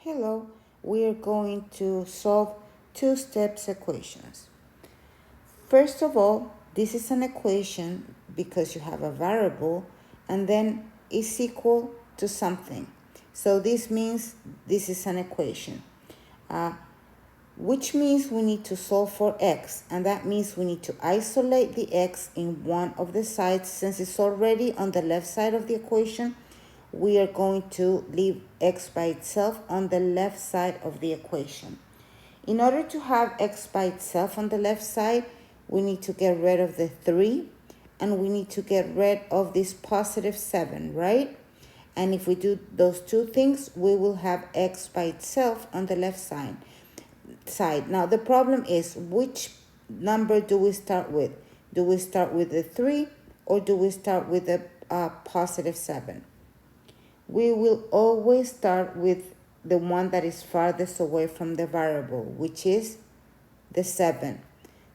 Hello, we are going to solve two-step equations. First of all, this is an equation because you have a variable and then is equal to something. So this means this is an equation, which means we need to solve for x, and that means we need to isolate the x in one of the sides. Since it's already on the left side of the equation, we are going to leave x by itself on the left side of the equation. In order to have x by itself on the left side, we need to get rid of the 3 and we need to get rid of this positive 7, right? And if we do those two things, we will have x by itself on the left side. Now the problem is, which number do we start with? Do we start with the 3 or do we start with the positive 7? We will always start with the one that is farthest away from the variable, which is the 7.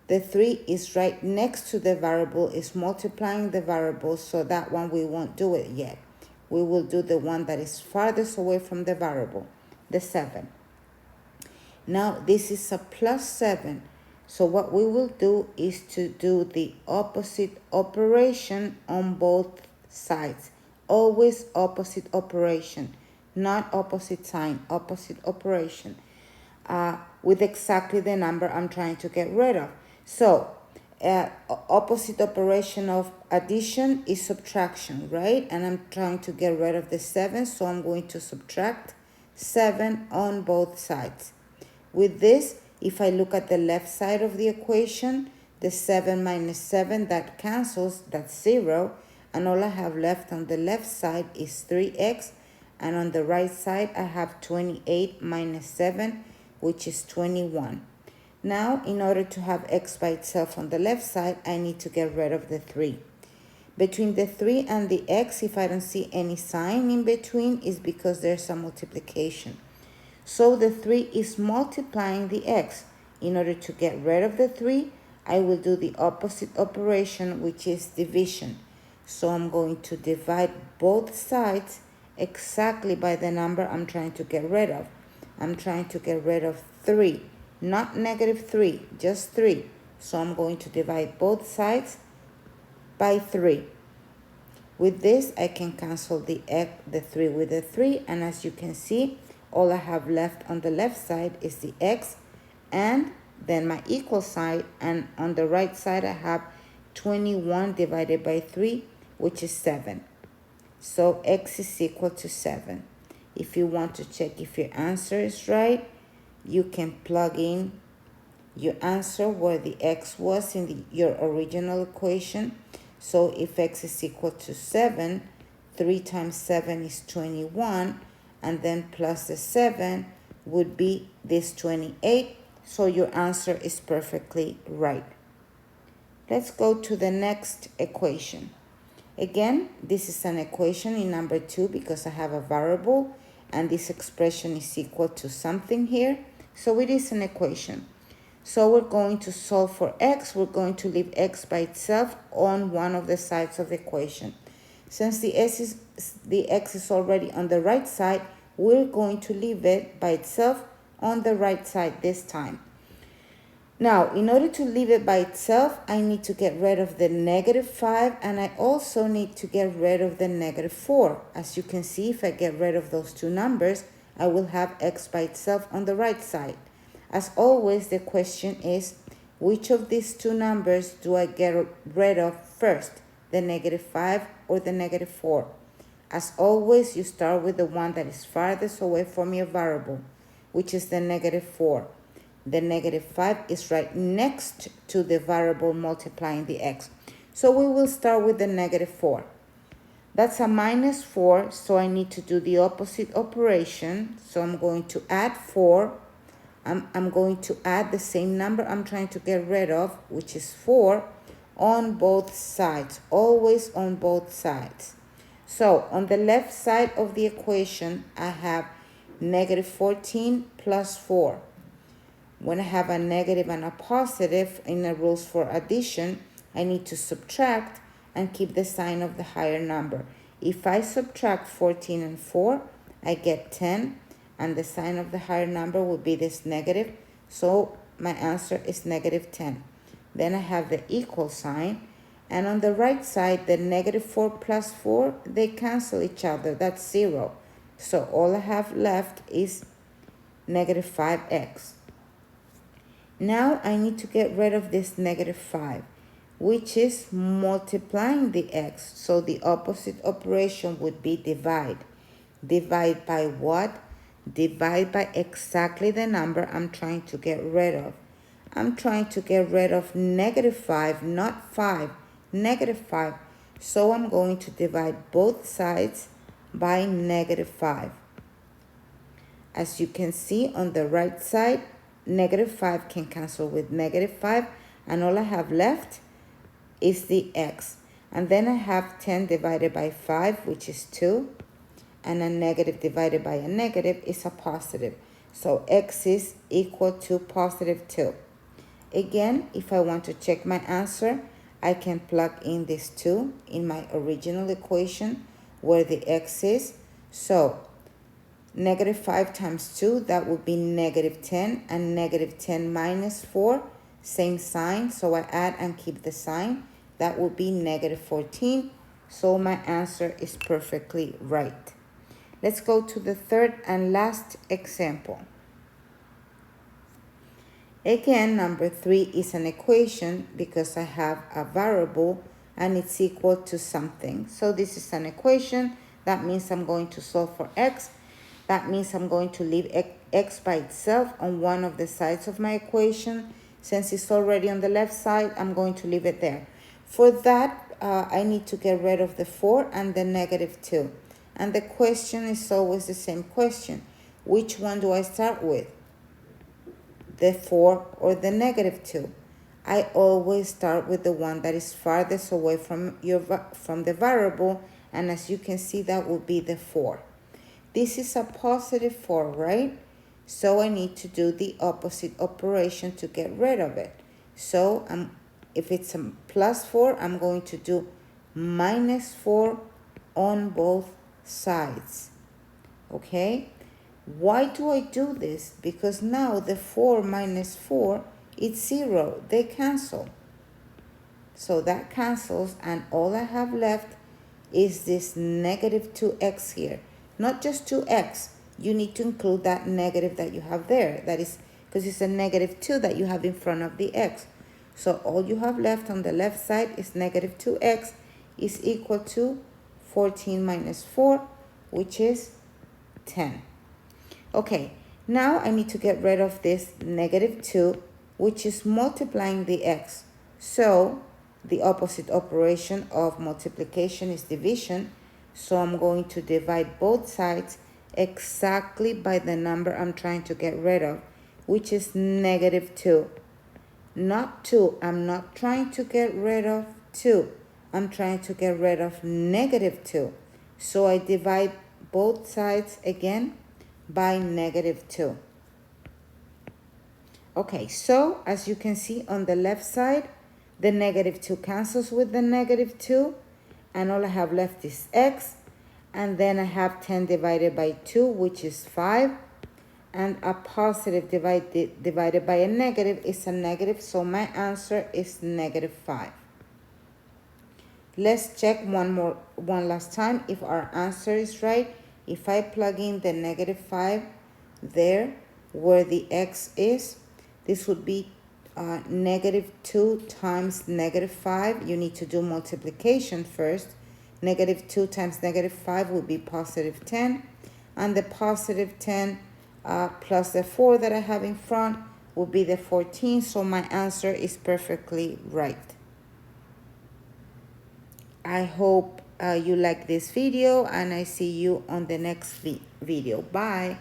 The 3 is right next to the variable, is multiplying the variable, so that one we won't do it yet. We will do the one that is farthest away from the variable, the 7. Now this is a plus 7. So what we will do is to do the opposite operation on both sides. Always opposite operation, not opposite sign, opposite operation, with exactly the number I'm trying to get rid of. So opposite operation of addition is subtraction, right? And I'm trying to get rid of the 7, so I'm going to subtract 7 on both sides. With this, if I look at the left side of the equation, the 7 minus 7, that cancels, that's 0. And all I have left on the left side is 3x. And on the right side, I have 28 minus 7, which is 21. Now, in order to have x by itself on the left side, I need to get rid of the 3. Between the 3 and the x, if I don't see any sign in between, is because there's a multiplication. So the 3 is multiplying the x. In order to get rid of the 3, I will do the opposite operation, which is division. So I'm going to divide both sides exactly by the number I'm trying to get rid of. I'm trying to get rid of 3, not negative 3, just 3. So I'm going to divide both sides by 3. With this, I can cancel the 3 with the 3, and as you can see, all I have left on the left side is the x and then my equal sign, and on the right side I have 21 divided by 3, which is 7. So x is equal to 7. If you want to check if your answer is right, you can plug in your answer where the x was in your original equation. So if x is equal to 7, 3 times 7 is 21, and then plus the 7 would be this 28. So your answer is perfectly right. Let's go to the next equation. Again, this is an equation in number 2 because I have a variable and this expression is equal to something here. So it is an equation. So we're going to solve for x. We're going to leave x by itself on one of the sides of the equation. Since the x is already on the right side, we're going to leave it by itself on the right side this time. Now, in order to leave it by itself, I need to get rid of the negative 5, and I also need to get rid of the negative 4. As you can see, if I get rid of those two numbers, I will have x by itself on the right side. As always, the question is, which of these two numbers do I get rid of first, the negative 5 or the negative 4? As always, you start with the one that is farthest away from your variable, which is the negative 4. The negative 5 is right next to the variable multiplying the x. So we will start with the negative 4. That's a minus 4, so I need to do the opposite operation. So I'm going to add 4. I'm going to add the same number I'm trying to get rid of, which is 4, on both sides, always on both sides. So on the left side of the equation, I have negative 14 plus 4. When I have a negative and a positive in the rules for addition, I need to subtract and keep the sign of the higher number. If I subtract 14 and 4, I get 10. and the sign of the higher number will be this negative. So my answer is negative 10. Then I have the equal sign. And on the right side, the negative 4 plus 4, they cancel each other. That's 0. So all I have left is negative 5x. Now I need to get rid of this negative 5, which is multiplying the x. So the opposite operation would be divide. Divide by what? Divide by exactly the number I'm trying to get rid of. I'm trying to get rid of negative 5, not 5, negative 5. So I'm going to divide both sides by negative 5. As you can see on the right side, negative 5 can cancel with negative 5, and all I have left is the x. And then I have 10 divided by 5, which is 2, and a negative divided by a negative is a positive. So x is equal to positive 2. Again, if I want to check my answer, I can plug in this 2 in my original equation where the x is. So negative 5 times 2, that would be negative 10, and negative 10 minus 4, same sign, so I add and keep the sign. That would be negative 14, so my answer is perfectly right. Let's go to the third and last example. Again, number 3 is an equation because I have a variable and it's equal to something. So this is an equation. That means I'm going to solve for x. That means I'm going to leave x by itself on one of the sides of my equation. Since it's already on the left side, I'm going to leave it there. For that, I need to get rid of the 4 and the negative 2. And the question is always the same question. Which one do I start with? The 4 or the negative 2? I always start with the one that is farthest away from the variable, and as you can see, that will be the 4. This is a positive 4, right? So I need to do the opposite operation to get rid of it. So if it's a plus 4, I'm going to do minus 4 on both sides. Okay? Why do I do this? Because now the 4 minus 4, it's 0. They cancel. So that cancels, and all I have left is this negative 2x here. Not just 2x. You need to include that negative that you have there. That is because it's a negative 2 that you have in front of the x. So all you have left on the left side is negative 2x is equal to 14 minus 4, which is 10. Okay, now I need to get rid of this negative 2, which is multiplying the x. So the opposite operation of multiplication is division. So I'm going to divide both sides exactly by the number I'm trying to get rid of, which is negative 2. Not 2. I'm not trying to get rid of 2. I'm trying to get rid of negative 2. So I divide both sides again by negative 2. Okay, so as you can see on the left side, the negative 2 cancels with the negative 2, and all I have left is x, and then I have 10 divided by 2, which is 5, and a positive divided by a negative is a negative, so my answer is negative 5. Let's check one last time if our answer is right. If I plug in the negative 5 there where the x is, this would be negative 2 times negative 5. You need to do multiplication first. Negative 2 times negative 5 would be positive 10. And the positive 10 plus the 4 that I have in front will be the 14. So my answer is perfectly right. I hope you like this video, and I see you on the next video. Bye.